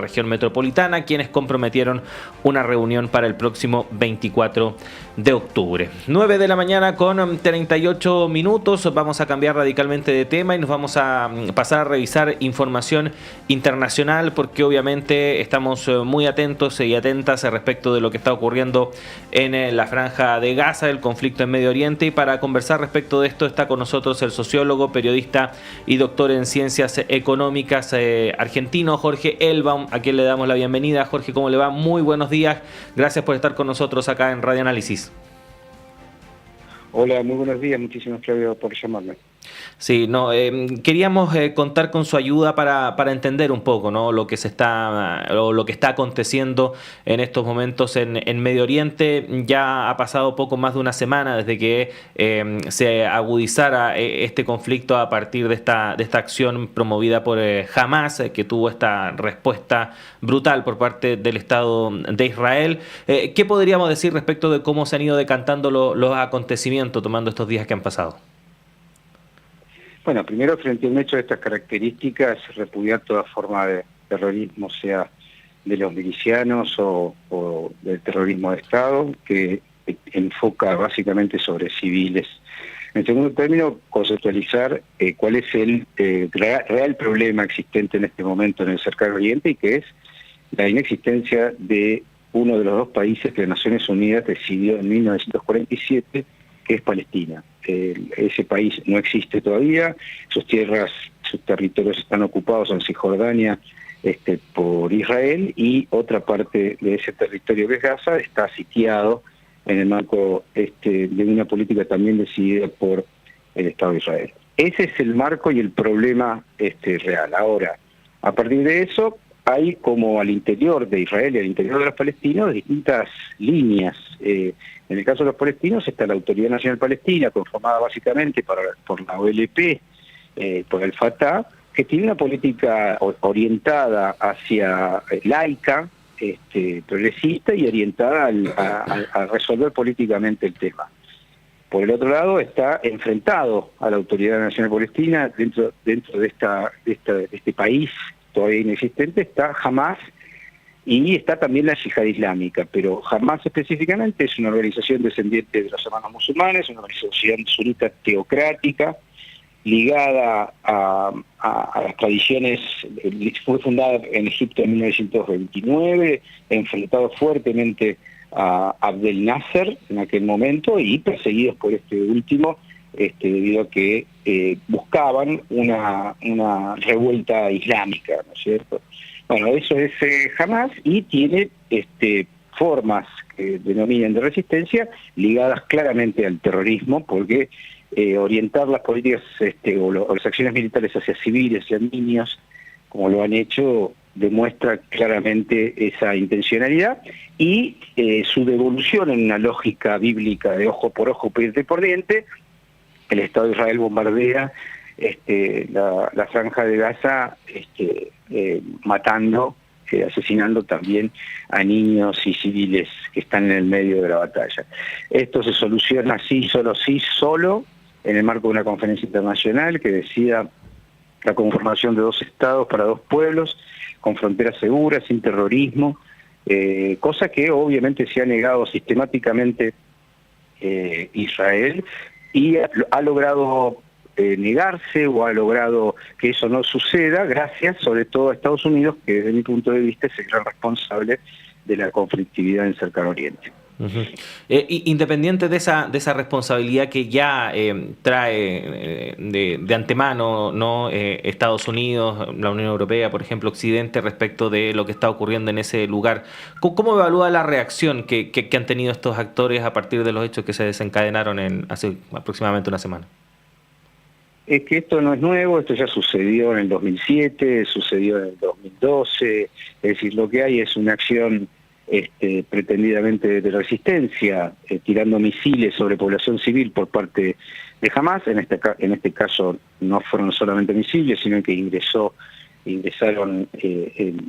región metropolitana, quienes comprometieron una reunión para el próximo 24 de octubre. 9 de la mañana con 38 minutos. Vamos a cambiar radicalmente de tema y nos vamos a pasar a revisar información internacional, porque obviamente estamos muy atentos y atentas respecto de lo que está ocurriendo en la Franja de Gaza, el conflicto en Medio Oriente. Y para conversar respecto de esto está con nosotros el sociólogo, periodista y doctor en ciencias económicas argentino, Jorge Elbaum, a quien le damos la bienvenida. Jorge, ¿cómo le va? Muy buenos días. Gracias por estar con nosotros acá en Radio Análisis. Hola, muy buenos días. Muchísimas gracias por llamarme. Sí, no, queríamos contar con su ayuda para entender un poco, ¿no?, lo que está aconteciendo en estos momentos en Medio Oriente. Ya ha pasado poco más de una semana desde que se agudizara este conflicto a partir de esta acción promovida por Hamás, que tuvo esta respuesta brutal por parte del Estado de Israel. ¿Qué podríamos decir respecto de cómo se han ido decantando los acontecimientos tomando estos días que han pasado? Bueno, primero, frente a un hecho de estas características, repudiar toda forma de terrorismo, sea de los milicianos o del terrorismo de Estado, que enfoca básicamente sobre civiles. En segundo término, conceptualizar cuál es el real problema existente en este momento en el Cercano Oriente, y que es la inexistencia de uno de los dos países que las Naciones Unidas decidió en 1947, que es Palestina. Ese país no existe todavía, sus tierras, sus territorios están ocupados en Cisjordania por Israel, y otra parte de ese territorio que es Gaza está sitiado en el marco de una política también decidida por el Estado de Israel. Ese es el marco y el problema real. Ahora, a partir de eso, hay como al interior de Israel y al interior de los palestinos distintas líneas. En el caso de los palestinos está la Autoridad Nacional Palestina, conformada básicamente por la OLP, por el Fatah, que tiene una política orientada hacia laica, progresista, y orientada a resolver políticamente el tema. Por el otro lado está enfrentado a la Autoridad Nacional Palestina dentro de este país todavía inexistente, está Hamás, y está también la Yihad Islámica, pero Hamás específicamente es una organización descendiente de los hermanos musulmanes, una organización sunita teocrática, ligada a las tradiciones. Fue fundada en Egipto en 1929, enfrentado fuertemente a Abdel Nasser en aquel momento, y perseguidos por este último, debido a que buscaban una revuelta islámica, ¿no es cierto? Bueno, eso es Hamás, y tiene formas que denominan de resistencia ligadas claramente al terrorismo, porque orientar las políticas o las acciones militares hacia civiles y a niños, como lo han hecho, demuestra claramente esa intencionalidad, y su devolución en una lógica bíblica de ojo por ojo, diente por diente. El Estado de Israel bombardea la Franja de Gaza, matando, asesinando también a niños y civiles que están en el medio de la batalla. Esto se soluciona así, solo en el marco de una conferencia internacional que decida la conformación de dos estados para dos pueblos, con fronteras seguras, sin terrorismo, cosa que obviamente se ha negado sistemáticamente Israel, y ha logrado negarse, o ha logrado que eso no suceda, gracias sobre todo a Estados Unidos, que desde mi punto de vista es el gran responsable de la conflictividad en Cercano Oriente. Uh-huh. Independiente de esa responsabilidad que ya trae de antemano, ¿no?, Estados Unidos, la Unión Europea, por ejemplo, Occidente, respecto de lo que está ocurriendo en ese lugar, ¿cómo evalúa la reacción que han tenido estos actores a partir de los hechos que se desencadenaron hace aproximadamente una semana? Es que esto no es nuevo, esto ya sucedió en el 2007, sucedió en el 2012, es decir, lo que hay es una acción pretendidamente de resistencia, tirando misiles sobre población civil por parte de Hamás. En este caso no fueron solamente misiles, sino que ingresaron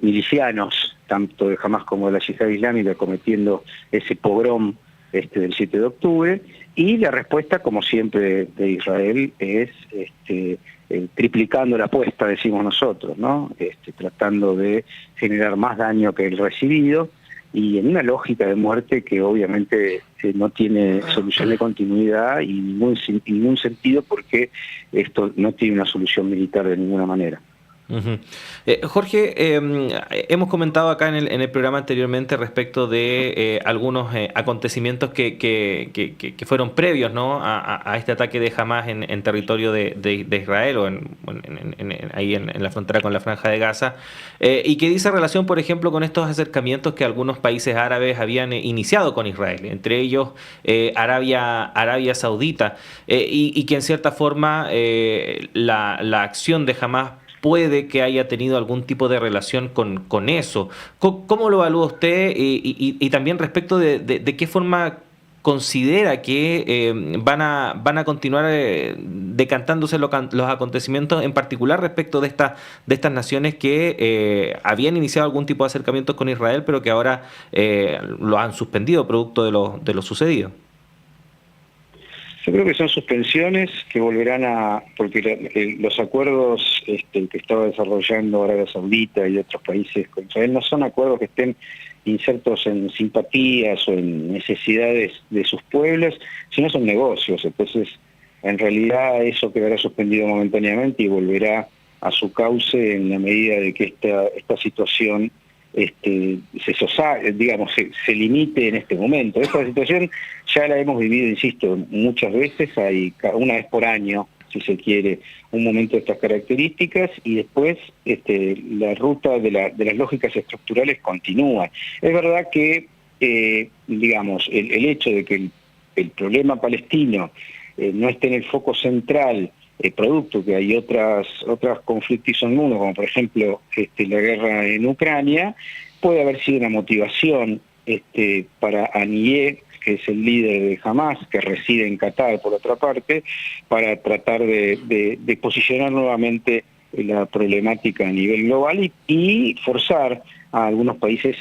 milicianos, tanto de Hamás como de la Yihad Islámica, cometiendo ese pogrom del 7 de octubre, Y la respuesta, como siempre, de Israel es triplicando la apuesta, decimos nosotros, ¿no? Tratando de generar más daño que el recibido, y en una lógica de muerte que obviamente no tiene solución de continuidad y ningún sentido, porque esto no tiene una solución militar de ninguna manera. Uh-huh. Jorge, hemos comentado acá en el programa anteriormente respecto de algunos acontecimientos que fueron previos, ¿no?, a este ataque de Hamás en territorio de Israel o ahí en la frontera con la Franja de Gaza, y que dice relación, por ejemplo, con estos acercamientos que algunos países árabes habían iniciado con Israel, entre ellos Arabia Saudita, y que en cierta forma la acción de Hamás puede que haya tenido algún tipo de relación con eso. ¿Cómo lo evalúa usted? Y también respecto de qué forma considera que van a continuar decantándose los acontecimientos, en particular respecto de estas naciones que habían iniciado algún tipo de acercamientos con Israel, pero que ahora lo han suspendido producto de lo sucedido? Yo creo que son suspensiones que volverán porque los acuerdos que estaba desarrollando Arabia Saudita y otros países con Israel no son acuerdos que estén insertos en simpatías o en necesidades de sus pueblos, sino son negocios. Entonces, en realidad eso quedará suspendido momentáneamente y volverá a su cauce en la medida de que esta situación se limite en este momento. Esta situación ya la hemos vivido, insisto, muchas veces, hay una vez por año, si se quiere, un momento de estas características, y después la ruta de las lógicas estructurales continúa. Es verdad que, el hecho de que el problema palestino no esté en el foco central, producto que hay otras conflictos en el mundo, como por ejemplo la guerra en Ucrania, puede haber sido una motivación para Haniyeh, que es el líder de Hamás, que reside en Qatar por otra parte, para tratar de posicionar nuevamente la problemática a nivel global y forzar a algunos países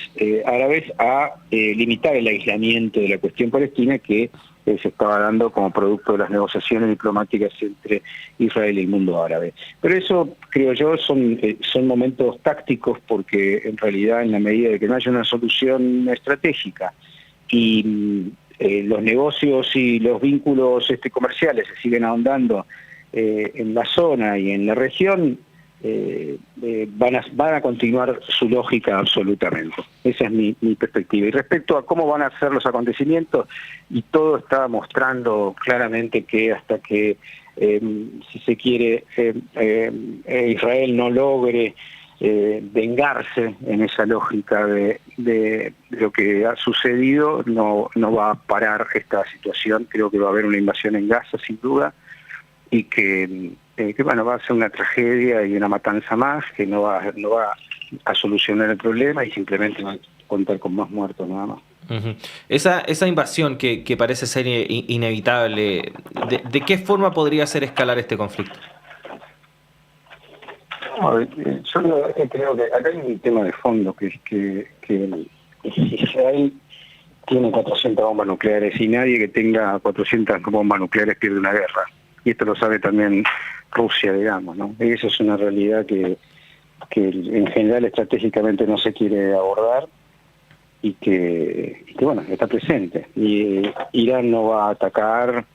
árabes a limitar el aislamiento de la cuestión palestina que se estaba dando como producto de las negociaciones diplomáticas entre Israel y el mundo árabe. Pero eso, creo yo, son momentos tácticos, porque en realidad, en la medida de que no haya una solución estratégica y los negocios y los vínculos comerciales se siguen ahondando en la zona y en la región, van a continuar su lógica absolutamente. Esa es mi perspectiva. Y respecto a cómo van a ser los acontecimientos, y todo está mostrando claramente que hasta que, si se quiere, Israel no logre vengarse en esa lógica de lo que ha sucedido, no va a parar esta situación. Creo que va a haber una invasión en Gaza, sin duda, y que va a ser una tragedia y una matanza más, que no va a solucionar el problema y simplemente va a contar con más muertos nada más. Uh-huh. Esa invasión que parece ser inevitable, ¿de qué forma podría hacer escalar este conflicto? Yo creo que acá hay un tema de fondo, que es que Israel tiene 400 bombas nucleares, y nadie que tenga 400 bombas nucleares pierde una guerra. Y esto lo sabe también Rusia, digamos, ¿no? Y eso es una realidad que en general estratégicamente no se quiere abordar, y que está presente. Y Irán no va a atacar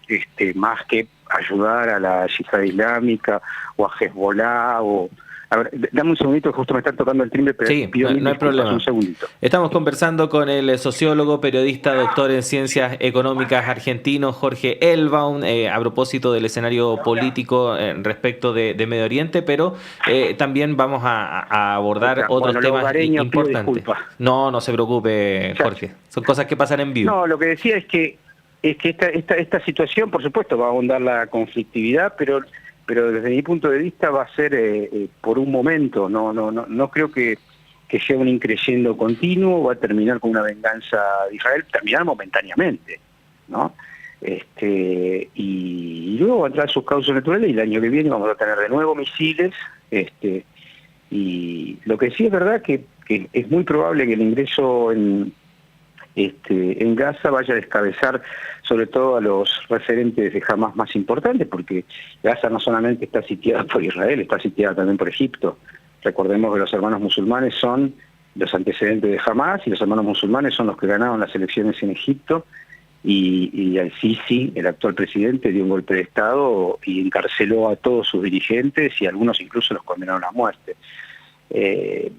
más que ayudar a la Yihad Islámica o a Hezbollah o... A ver, dame un segundito, justo me están tocando el timbre, pero sí, no hay problema. Un segundito. Estamos conversando con el sociólogo, periodista, doctor en ciencias económicas argentino, Jorge Elbaum, a propósito del escenario político respecto de Medio Oriente, pero también vamos a abordar otros temas importantes. No se preocupe, Jorge. Son cosas que pasan en vivo. No, lo que decía es que esta situación, por supuesto, va a ahondar la conflictividad, pero desde mi punto de vista va a ser por un momento. No creo que sea un increciendo continuo. Va a terminar con una venganza de Israel, terminar momentáneamente, ¿no? Y luego va a entrar sus causas naturales, y el año que viene vamos a tener de nuevo misiles. Y lo que sí es verdad que es muy probable que el ingreso en en Gaza vaya a descabezar sobre todo a los referentes de Hamás más importantes, porque Gaza no solamente está sitiada por Israel, está sitiada también por Egipto. Recordemos que los hermanos musulmanes son los antecedentes de Hamás, y los hermanos musulmanes son los que ganaron las elecciones en Egipto, y al-Sisi, el actual presidente, dio un golpe de Estado y encarceló a todos sus dirigentes, y algunos incluso los condenaron a muerte.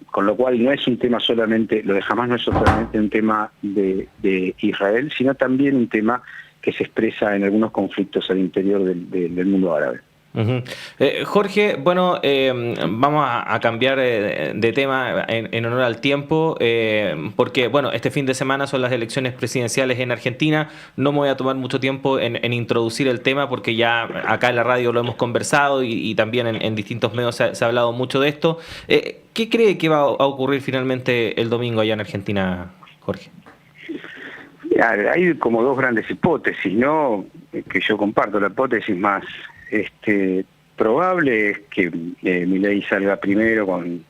Con lo cual no es un tema solamente, lo de Hamás no es solamente un tema de Israel, sino también un tema que se expresa en algunos conflictos al interior del mundo árabe. Uh-huh. Jorge, bueno, vamos a cambiar de tema en honor al tiempo, porque bueno, este fin de semana son las elecciones presidenciales en Argentina. No me voy a tomar mucho tiempo en introducir el tema, porque ya acá en la radio lo hemos conversado y también en distintos medios se ha hablado mucho de esto. ¿Qué cree que va a ocurrir finalmente el domingo allá en Argentina, Jorge? Hay como dos grandes hipótesis, ¿no? Que yo comparto. La hipótesis más probable es que Milei salga primero con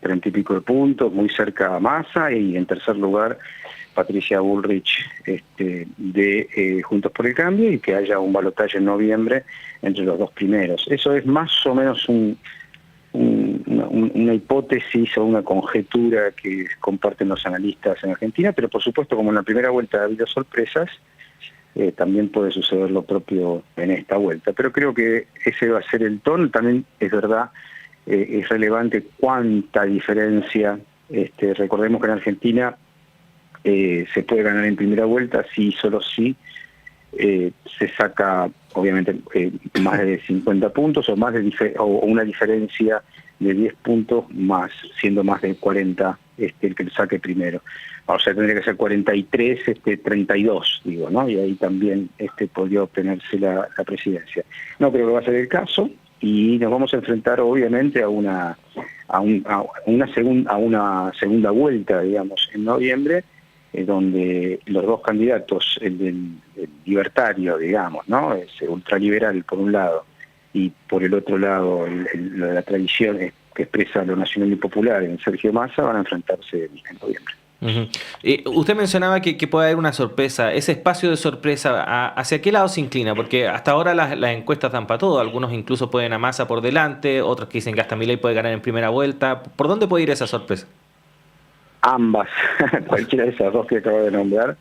30 y pico de puntos, muy cerca a Massa, y en tercer lugar Patricia Bullrich de Juntos por el Cambio, y que haya un balotaje en noviembre entre los dos primeros. Eso es más o menos una hipótesis o una conjetura que comparten los analistas en Argentina, pero por supuesto, como en la primera vuelta ha habido sorpresas, también puede suceder lo propio en esta vuelta. Pero creo que ese va a ser el tono. También es verdad, es relevante cuánta diferencia. Recordemos que en Argentina se puede ganar en primera vuelta si solo si se saca, obviamente, más de 50 puntos o más o una diferencia de 10 puntos, más siendo más de 40 el que lo saque primero. O sea, tendría que ser 43, 32, digo, ¿no? Y ahí también podría obtenerse la presidencia. No creo que va a ser el caso, y nos vamos a enfrentar, obviamente, a una segunda vuelta, digamos, en noviembre, donde los dos candidatos, el del libertario, digamos, ¿no? Es ultraliberal por un lado, y por el otro lado lo de la tradición que expresa lo nacional y popular en Sergio Massa, van a enfrentarse en noviembre. Uh-huh. Usted mencionaba que puede haber una sorpresa. Ese espacio de sorpresa, ¿hacia qué lado se inclina? Porque hasta ahora las encuestas dan para todo. Algunos incluso pueden a Massa por delante, otros que dicen que hasta Milei puede ganar en primera vuelta. ¿Por dónde puede ir esa sorpresa? Ambas, cualquiera de esas dos que acabo de nombrar,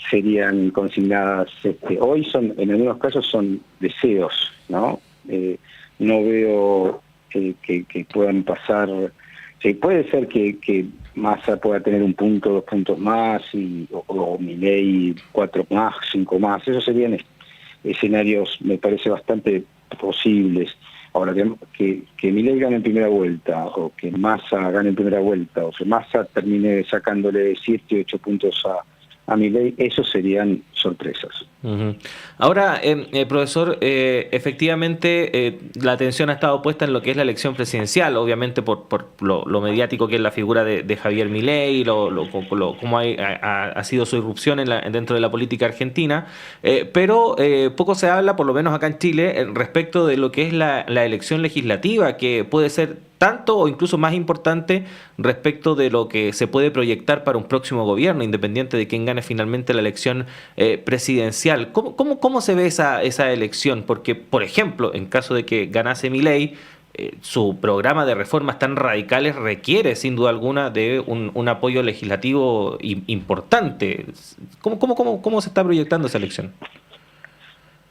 serían consignadas. Hoy en algunos casos son deseos, ¿no? No veo que puedan pasar. Puede ser que Massa pueda tener un punto, 2 puntos más, o Milei 4 más, 5 más. Esos serían escenarios, me parece, bastante posibles. Ahora, que Milei gane en primera vuelta, o que Massa gane en primera vuelta, o que Massa termine sacándole 7, 8 puntos a Milei, esos serían sorpresas. Uh-huh. Ahora, profesor, efectivamente la atención ha estado puesta en lo que es la elección presidencial, obviamente por lo mediático que es la figura de Javier Milei, cómo ha sido su irrupción dentro de la política argentina, pero poco se habla, por lo menos acá en Chile, respecto de lo que es la elección legislativa, que puede ser tanto o incluso más importante respecto de lo que se puede proyectar para un próximo gobierno, independiente de quién gane finalmente la elección presidencial. ¿Cómo se ve esa elección? Porque, por ejemplo, en caso de que ganase Milei, su programa de reformas tan radicales requiere, sin duda alguna, de un apoyo legislativo importante. ¿Cómo se está proyectando esa elección?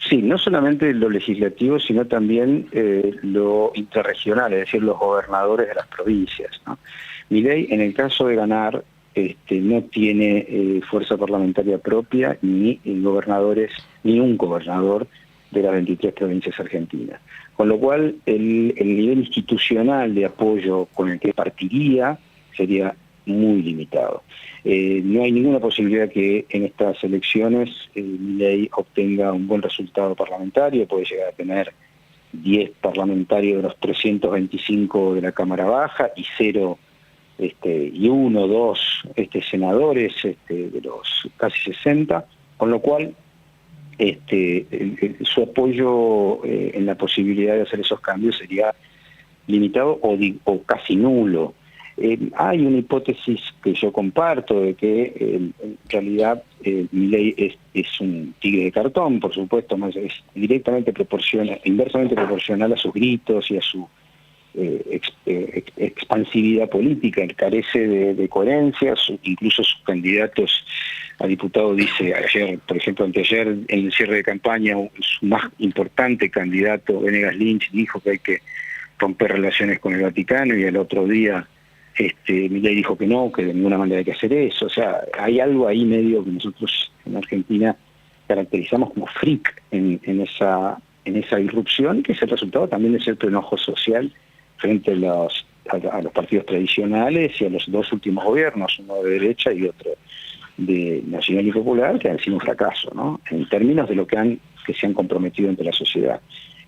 Sí, no solamente lo legislativo, sino también lo intrarregional, es decir, los gobernadores de las provincias, ¿no? Milei, en el caso de ganar, no tiene fuerza parlamentaria propia, ni gobernadores, ni un gobernador de las 23 provincias argentinas. Con lo cual, el nivel institucional de apoyo con el que partiría sería muy limitado. No hay ninguna posibilidad que en estas elecciones Milei obtenga un buen resultado parlamentario. Puede llegar a tener 10 parlamentarios de los 325 de la Cámara Baja y 0 y 1 o 2 senadores de los casi 60, con lo cual su apoyo en la posibilidad de hacer esos cambios sería limitado o casi nulo. Hay una hipótesis que yo comparto de que en realidad Milei es un tigre de cartón, por supuesto, más es inversamente proporcional a sus gritos y a su expansividad política, carece de coherencia, incluso sus candidatos a diputado dice ayer, por ejemplo, anteayer en el cierre de campaña, su más importante candidato, Venegas Lynch, dijo que hay que romper relaciones con el Vaticano, y el otro día Milei dijo que no, que de ninguna manera hay que hacer eso. O sea, hay algo ahí medio que nosotros en Argentina caracterizamos como freak en esa irrupción, que es el resultado también de cierto enojo social frente a los partidos tradicionales y a los dos últimos gobiernos, uno de derecha y otro de Nacional y Popular, que han sido un fracaso, ¿no? En términos de lo que se han comprometido ante la sociedad.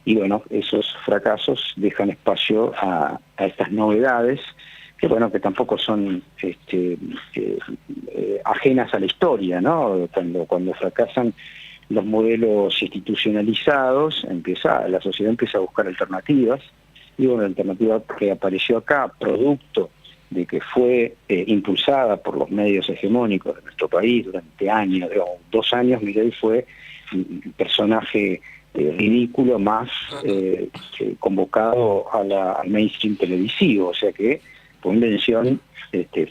Y bueno, esos fracasos dejan espacio a estas novedades, que bueno, que tampoco son ajenas a la historia, ¿no? Cuando fracasan los modelos institucionalizados, la sociedad empieza a buscar alternativas, y una alternativa que apareció acá, producto de que fue impulsada por los medios hegemónicos de nuestro país durante años, 2 años. Milei fue un personaje ridículo más convocado al mainstream televisivo, o sea que fue una invención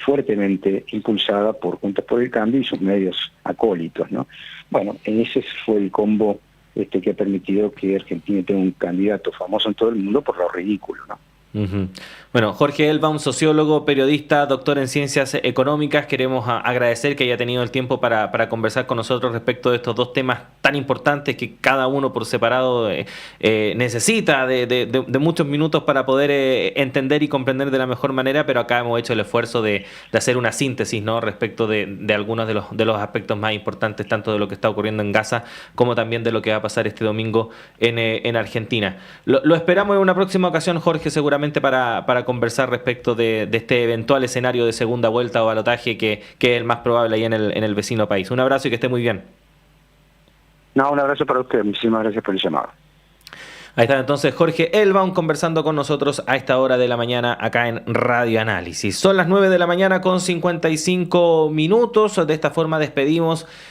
fuertemente impulsada por Juntos por el Cambio y sus medios acólitos, ¿no? Bueno, ese fue el combo que ha permitido que Argentina tenga un candidato famoso en todo el mundo por lo ridículo, ¿no? Uh-huh. Bueno, Jorge Elbaum, sociólogo, periodista, doctor en ciencias económicas, queremos agradecer que haya tenido el tiempo para conversar con nosotros respecto de estos dos temas tan importantes que cada uno por separado necesita de muchos minutos para poder entender y comprender de la mejor manera, pero acá hemos hecho el esfuerzo de hacer una síntesis, ¿no?, respecto de algunos de los aspectos más importantes, tanto de lo que está ocurriendo en Gaza como también de lo que va a pasar este domingo en Argentina. Lo esperamos en una próxima ocasión, Jorge, seguramente para conversar respecto de este eventual escenario de segunda vuelta o balotaje que es el más probable ahí en el vecino país. Un abrazo y que esté muy bien. No, un abrazo para usted. Muchísimas gracias por el llamado. Ahí está entonces Jorge Elbaum conversando con nosotros a esta hora de la mañana acá en Radio Análisis. Son las 9 de la mañana con 55 minutos. De esta forma despedimos